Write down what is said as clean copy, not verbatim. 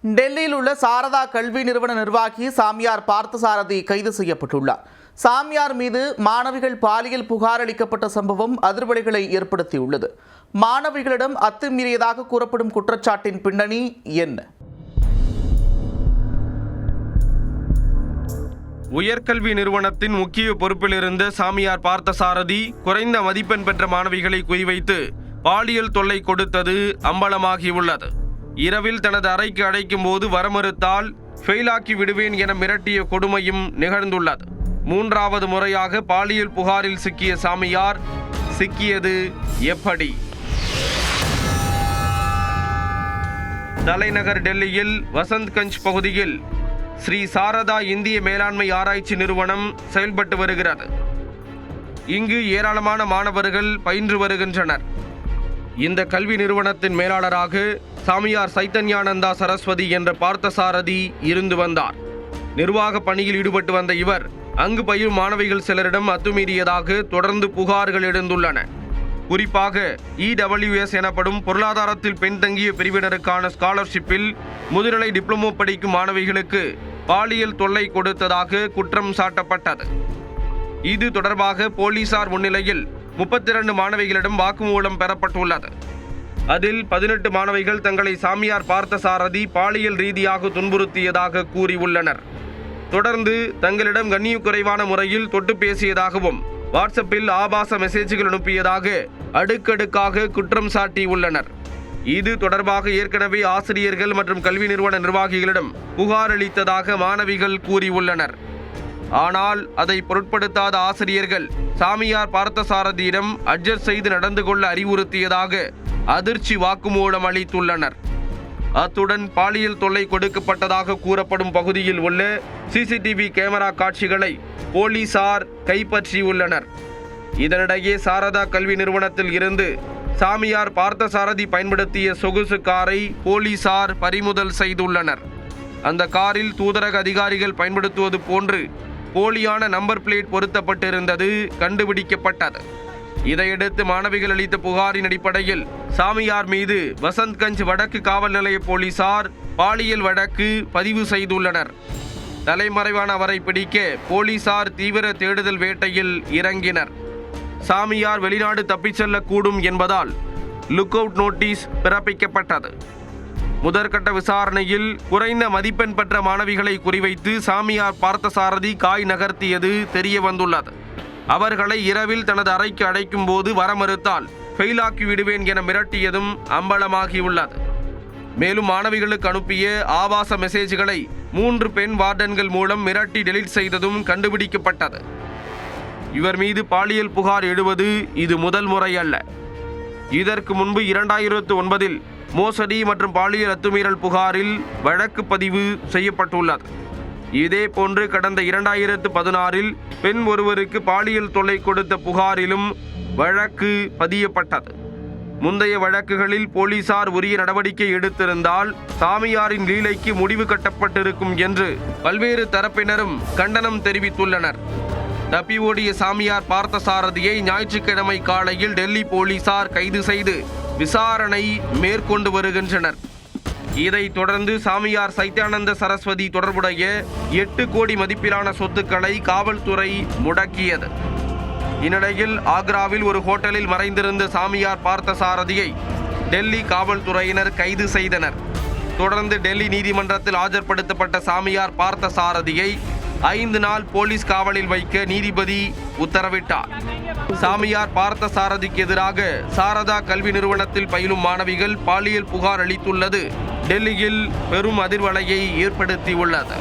டெல்லியில் உள்ள சாரதா கல்வி நிறுவன நிர்வாகி சாமியார் பார்த்தசாரதி கைது செய்யப்பட்டுள்ளார். சாமியார் மீது மாணவிகள் பாலியல் புகார் அளிக்கப்பட்ட சம்பவம் அதிர்வலைகளை ஏற்படுத்தியுள்ளது. மாணவிகளிடம் அத்துமீறியதாக கூறப்படும் குற்றச்சாட்டின் பின்னணி என்ன? உயர்கல்வி நிறுவனத்தின் முக்கிய பொறுப்பில் இருந்த சாமியார் பார்த்தசாரதி குறைந்த மதிப்பெண் பெற்ற மாணவிகளை குறிவைத்து பாலியல் தொல்லை கொடுத்தது அம்பலமாகியுள்ளது. இரவில் தனது அறைக்கு அழைக்கும் போது வரமறுத்தால் ஃபெயிலாக்கி விடுவேன் என மிரட்டிய கொடுமையும் நிகழ்ந்துள்ளது. மூன்றாவது முறையாக பாலியல் புகாரில் சிக்கிய சாமியார் சிக்கியது எப்படி? தலைநகர் டெல்லியில் வசந்த்கஞ்ச் பகுதியில் ஸ்ரீ சாரதா இந்திய மேலாண்மை ஆராய்ச்சி நிறுவனம் செயல்பட்டு வருகிறது. இங்கு ஏராளமான மாணவர்கள் பயின்று வருகின்றனர். இந்த கல்வி நிறுவனத்தின் மேலாளராக சாமியார் சைத்தன்யானந்தா சரஸ்வதி என்ற பார்த்தசாரதி இருந்து வந்தார். நிர்வாக பணியில் ஈடுபட்டு வந்த இவர் அங்கு பயிலும் மாணவிகள் சிலரிடம் அத்துமீறியதாக தொடர்ந்து புகார்கள் எழுந்துள்ளன. குறிப்பாக EWS எனப்படும் பொருளாதாரத்தில் பின்தங்கிய பிரிவினருக்கான ஸ்காலர்ஷிப்பில் முதுநிலை டிப்ளமோ படிக்கும் மாணவிகளுக்கு பாலியல் தொல்லை கொடுத்ததாக குற்றம் சாட்டப்பட்டது. இது தொடர்பாக போலீசார் முன்னிலையில் 32 மாணவிகளிடம் வாக்குமூலம் பெறப்பட்டுள்ளது. அதில் 18 மாணவிகள் தங்களை சாமியார் பார்த்தசாரதி பாலியல் ரீதியாக துன்புறுத்தியதாக கூறியுள்ளனர். தொடர்ந்து தங்களிடம் கண்ணியக்குறைவான முறையில் தொட்டு பேசியதாகவும் வாட்ஸ்அப்பில் ஆபாச மெசேஜ்கள் அனுப்பியதாக அடுக்கடுக்காக குற்றம் சாட்டியுள்ளனர். இது தொடர்பாக ஏற்கனவே ஆசிரியர்கள் மற்றும் கல்வி நிறுவன நிர்வாகிகளிடம் புகார் அளித்ததாக மாணவிகள் கூறியுள்ளனர். ஆனால் அதை பொருட்படுத்தாத ஆசிரியர்கள் சாமியார் பார்த்தசாரதியிடம் அட்ஜஸ்ட் செய்து நடந்து கொள்ள அறிவுறுத்தியதாக அதிர்ச்சி வாக்குமூலம் அளித்துள்ளனர். அத்துடன் பாலியல் தொல்லை கொடுக்கப்பட்டதாக கூறப்படும் பகுதியில் உள்ள CCTV கேமரா காட்சிகளை போலீசார் கைப்பற்றியுள்ளனர். இதனிடையே சாரதா கல்வி நிறுவனத்தில் இருந்து சாமியார் பார்த்தசாரதி பயன்படுத்திய சொகுசு காரை போலீசார் பறிமுதல் செய்துள்ளனர். அந்த காரில் தூதரக அதிகாரிகள் பயன்படுத்துவது போன்று போலியான நம்பர் பிளேட் பொருத்தப்பட்டிருந்தது கண்டுபிடிக்கப்பட்டது. இதையடுத்து மாணவிகள் அளித்த புகாரின் அடிப்படையில் சாமியார் மீது வசந்த்கஞ்ச் வடக்கு காவல் நிலைய போலீசார் பாலியல் வழக்கு பதிவு செய்துள்ளனர். தலைமறைவான அவரை பிடிக்க போலீசார் தீவிர தேடுதல் வேட்டையில் இறங்கினர். சாமியார் வெளிநாடு தப்பிச் செல்லக்கூடும் என்பதால் லுக் அவுட் நோட்டீஸ் பிறப்பிக்கப்பட்டது. முதற்கட்ட விசாரணையில் குறைந்த மதிப்பெண் பெற்ற மாணவிகளை குறிவைத்து சாமியார் பார்த்தசாரதி காய் நகர்த்தியது தெரிய வந்துள்ளது. அவர்களை இரவில் தனது அறைக்கு அழைக்கும் போது வரமறுத்தால் ஃபெயிலாக்கி விடுவேன் என மிரட்டியதும் அம்பலமாகியுள்ளது. மேலும் மாணவிகளுக்கு அனுப்பிய ஆபாச மெசேஜ்களை 3 பெண் வார்டன்கள் மூலம் மிரட்டி டெலீட் செய்ததும் கண்டுபிடிக்கப்பட்டது. இவர் மீது பாலியல் புகார் எழுவது இது முதல் முறை அல்ல. இதற்கு முன்பு 2009இல் மோசடி மற்றும் பாலியல் அத்துமீறல் புகாரில் வழக்கு பதிவு செய்யப்பட்டுள்ளது. இதே போன்று கடந்த 2016இல் பெண் ஒருவருக்கு பாலியல் தொல்லை கொடுத்த புகாரிலும் வழக்கு பதியப்பட்டது. முந்தைய வழக்குகளில் போலீசார் உரிய நடவடிக்கை எடுத்திருந்தால் சாமியாரின் லீலைக்கு முடிவு கட்டப்பட்டிருக்கும் என்று பல்வேறு தரப்பினரும் கண்டனம் தெரிவித்துள்ளனர். தப்பி ஓடிய சாமியார் பார்த்தசாரதியை ஞாயிற்றுக்கிழமை காலையில் டெல்லி போலீசார் கைது செய்து விசாரணை மேற்கொண்டு வருகின்றனர். இதைத் தொடர்ந்து சாமியார் சைத்யானந்த சரஸ்வதி தொடர்புடைய 8 கோடி மதிப்பிலான சொத்துக்களை காவல்துறை முடக்கியது. இந்நிலையில் ஆக்ராவில் ஒரு ஹோட்டலில் மறைந்திருந்த சாமியார் பார்த்தசாரதியை டெல்லி காவல்துறையினர் கைது செய்தனர். தொடர்ந்து டெல்லி நீதிமன்றத்தில் ஆஜர்படுத்தப்பட்ட சாமியார் பார்த்தசாரதியை 5 நாள் போலீஸ் காவலில் வைக்க நீதிபதி உத்தரவிட்டார். சாமியார் பார்த்தசாரதிக்கு எதிராக சாரதா கல்வி நிறுவனத்தில் பயிலும் மாணவிகள் பாலியல் புகார் அளித்துள்ளது டெல்லியில் பெரும் அதிர்வலையை ஏற்படுத்தியுள்ளது.